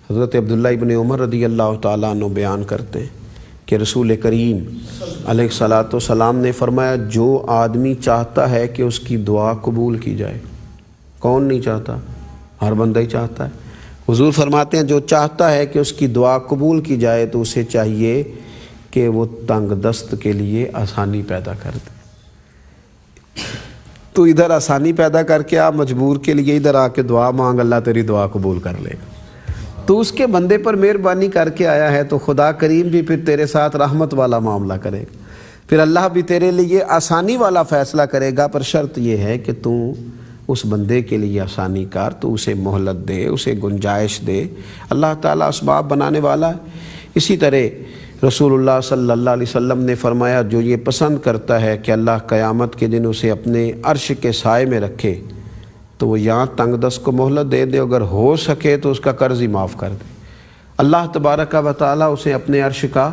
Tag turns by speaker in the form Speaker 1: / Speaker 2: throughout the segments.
Speaker 1: حضرت عبداللہ ابن عمر رضی اللہ تعالیٰ عنہ بیان کرتے ہیں کہ رسول کریم علیہ الصلاۃ والسلام نے فرمایا جو آدمی چاہتا ہے کہ اس کی دعا قبول کی جائے، کون نہیں چاہتا؟ ہر بندہ ہی چاہتا ہے۔ حضور فرماتے ہیں جو چاہتا ہے کہ اس کی دعا قبول کی جائے تو اسے چاہیے کہ وہ تنگ دست کے لیے آسانی پیدا کر دے۔ تو ادھر آسانی پیدا کر کے آپ مجبور کے لیے ادھر آ کے دعا مانگ، اللہ تیری دعا قبول کر لے گا۔ تو اس کے بندے پر مہربانی کر کے آیا ہے تو خدا کریم بھی پھر تیرے ساتھ رحمت والا معاملہ کرے گا، پھر اللہ بھی تیرے لیے آسانی والا فیصلہ کرے گا، پر شرط یہ ہے کہ تو اس بندے کے لیے آسانی کر، تو اسے مہلت دے، اسے گنجائش دے۔ اللہ تعالیٰ اسباب بنانے والا ہے۔ اسی طرح رسول اللہ صلی اللہ علیہ وسلم نے فرمایا جو یہ پسند کرتا ہے کہ اللہ قیامت کے دن اسے اپنے عرش کے سائے میں رکھے تو وہ یہاں تنگ دست کو مہلت دے دے، اگر ہو سکے تو اس کا قرض ہی معاف کر دے، اللہ تبارک و تعالیٰ اسے اپنے عرش کا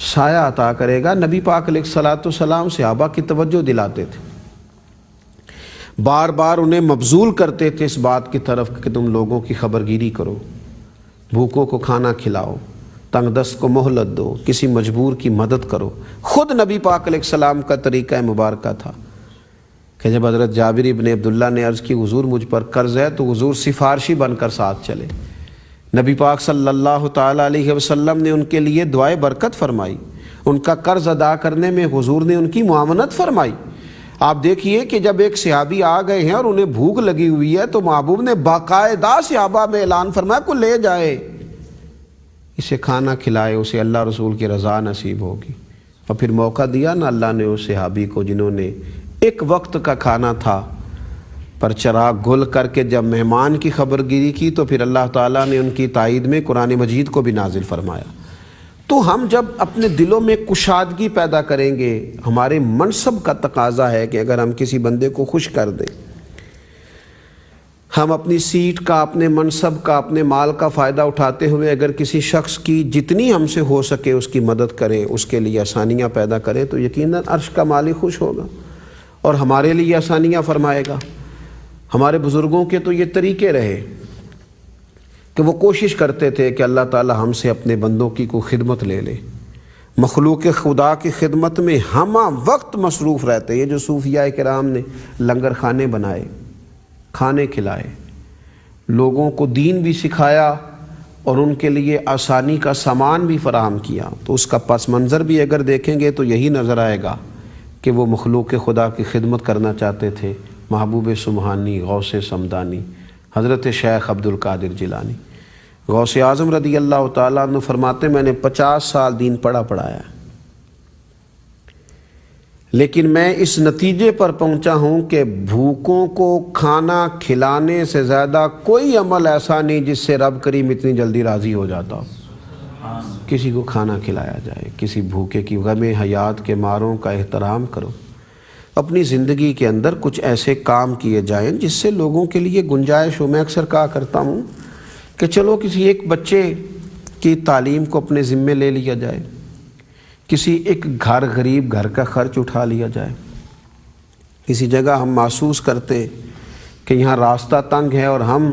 Speaker 1: سایہ عطا کرے گا۔ نبی پاک علیہ الصلاۃ والسلام صحابہ کی توجہ دلاتے تھے، بار بار انہیں مبذول کرتے تھے اس بات کی طرف کہ تم لوگوں کی خبرگیری کرو، بھوکوں کو کھانا کھلاؤ، تنگ دست کو مہلت دو، کسی مجبور کی مدد کرو۔ خود نبی پاک علیہ السلام کا طریقہ مبارکہ تھا کہ جب حضرت جابر ابن عبداللہ نے عرض کی حضور مجھ پر قرض ہے، تو حضور سفارشی بن کر ساتھ چلے۔ نبی پاک صلی اللہ تعالیٰ علیہ وسلم نے ان کے لیے دعائے برکت فرمائی، ان کا قرض ادا کرنے میں حضور نے ان کی معاونت فرمائی۔ آپ دیکھیے کہ جب ایک صحابی آ گئے ہیں اور انہیں بھوک لگی ہوئی ہے تو محبوب نے باقاعدہ صحابہ میں اعلان فرمایا کو لے جائے، اسے کھانا کھلائے، اسے اللہ رسول کی رضا نصیب ہوگی۔ اور پھر موقع دیا نا اللہ نے اس صحابی کو جنہوں نے ایک وقت کا کھانا تھا پر چراغ گل کر کے جب مہمان کی خبرگیری کی تو پھر اللہ تعالیٰ نے ان کی تائید میں قرآن مجید کو بھی نازل فرمایا۔ تو ہم جب اپنے دلوں میں کشادگی پیدا کریں گے، ہمارے منصب کا تقاضا ہے کہ اگر ہم کسی بندے کو خوش کر دیں، ہم اپنی سیٹ کا، اپنے منصب کا، اپنے مال کا فائدہ اٹھاتے ہوئے اگر کسی شخص کی جتنی ہم سے ہو سکے اس کی مدد کریں، اس کے لیے آسانیاں پیدا کریں، تو یقیناً عرش کا مالک خوش ہوگا اور ہمارے لیے آسانیاں فرمائے گا۔ ہمارے بزرگوں کے تو یہ طریقے رہے کہ وہ کوشش کرتے تھے کہ اللہ تعالی ہم سے اپنے بندوں کی کوئی خدمت لے لے، مخلوق خدا کی خدمت میں ہمہ وقت مصروف رہتے۔ یہ جو صوفیاء کرام نے لنگر خانے بنائے، کھانے کھلائے، لوگوں کو دین بھی سکھایا اور ان کے لیے آسانی کا سامان بھی فراہم کیا، تو اس کا پس منظر بھی اگر دیکھیں گے تو یہی نظر آئے گا کہ وہ مخلوق خدا کی خدمت کرنا چاہتے تھے۔ محبوب سبحانی، غوث سمدانی، حضرت شیخ عبد القادر جیلانی، غوث اعظم رضی اللہ تعالیٰ عنہ فرماتے میں نے 50 سال دین پڑھایا، لیکن میں اس نتیجے پر پہنچا ہوں کہ بھوکوں کو کھانا کھلانے سے زیادہ کوئی عمل ایسا نہیں جس سے رب کریم اتنی جلدی راضی ہو جاتا ہو۔ کسی کو کھانا کھلایا جائے، کسی بھوکے کی غم حیات کے ماروں کا احترام کرو، اپنی زندگی کے اندر کچھ ایسے کام کیے جائیں جس سے لوگوں کے لیے گنجائش ہو۔ میں اکثر کہا کرتا ہوں کہ چلو کسی ایک بچے کی تعلیم کو اپنے ذمے لے لیا جائے، کسی ایک غریب گھر کا خرچ اٹھا لیا جائے، کسی جگہ ہم محسوس کرتے کہ یہاں راستہ تنگ ہے اور ہم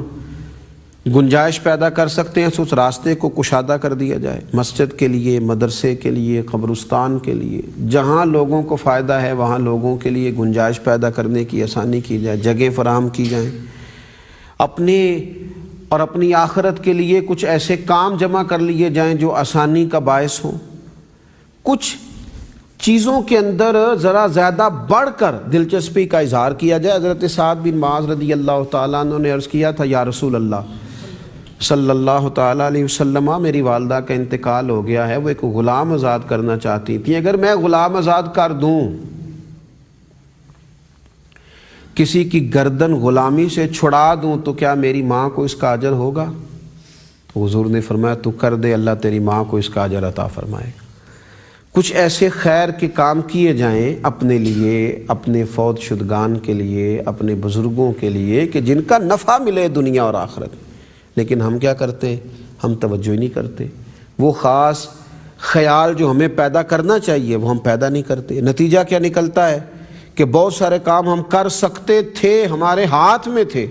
Speaker 1: گنجائش پیدا کر سکتے ہیں تو اس راستے کو کشادہ کر دیا جائے، مسجد کے لیے، مدرسے کے لیے، قبرستان کے لیے، جہاں لوگوں کو فائدہ ہے وہاں لوگوں کے لیے گنجائش پیدا کرنے کی آسانی کی جائے، جگہ فراہم کی جائیں، اپنے اور اپنی آخرت کے لیے کچھ ایسے کام جمع کر لیے جائیں جو آسانی کا باعث ہوں۔ کچھ چیزوں کے اندر ذرا زیادہ بڑھ کر دلچسپی کا اظہار کیا جائے۔ حضرت سعد بن معاذ رضی اللہ تعالیٰ عنہ نے عرض کیا تھا یا رسول اللہ صلی اللہ تعالیٰ علیہ وسلم، میری والدہ کا انتقال ہو گیا ہے، وہ ایک غلام آزاد کرنا چاہتی تھی، اگر میں غلام آزاد کر دوں، کسی کی گردن غلامی سے چھڑا دوں تو کیا میری ماں کو اس کا اجر ہوگا؟ تو حضور نے فرمایا تو کر دے، اللہ تیری ماں کو اس کا اجر عطا فرمائے گا۔ کچھ ایسے خیر کے کام کیے جائیں اپنے لیے، اپنے فوت شدگان کے لیے، اپنے بزرگوں کے لیے کہ جن کا نفع ملے دنیا اور آخرت میں، لیکن ہم کیا کرتے؟ ہم توجہ ہی نہیں کرتے۔ وہ خاص خیال جو ہمیں پیدا کرنا چاہیے وہ ہم پیدا نہیں کرتے۔ نتیجہ کیا نکلتا ہے کہ بہت سارے کام ہم کر سکتے تھے، ہمارے ہاتھ میں تھے،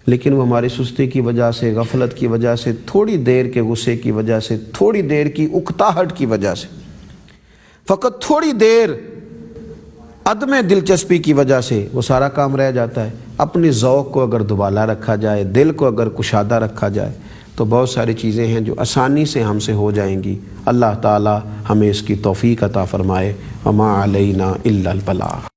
Speaker 1: لیکن وہ ہماری سستی کی وجہ سے، غفلت کی وجہ سے، تھوڑی دیر کے غصے کی وجہ سے، تھوڑی دیر کی اکتاہٹ کی وجہ سے، فقط تھوڑی دیر عدم دلچسپی کی وجہ سے وہ سارا کام رہ جاتا ہے۔ اپنی ذوق کو اگر دوبالا رکھا جائے، دل کو اگر کشادہ رکھا جائے، تو بہت ساری چیزیں ہیں جو آسانی سے ہم سے ہو جائیں گی۔ اللہ تعالی ہمیں اس کی توفیق عطا فرمائے۔ وما علینا الا البلاغ۔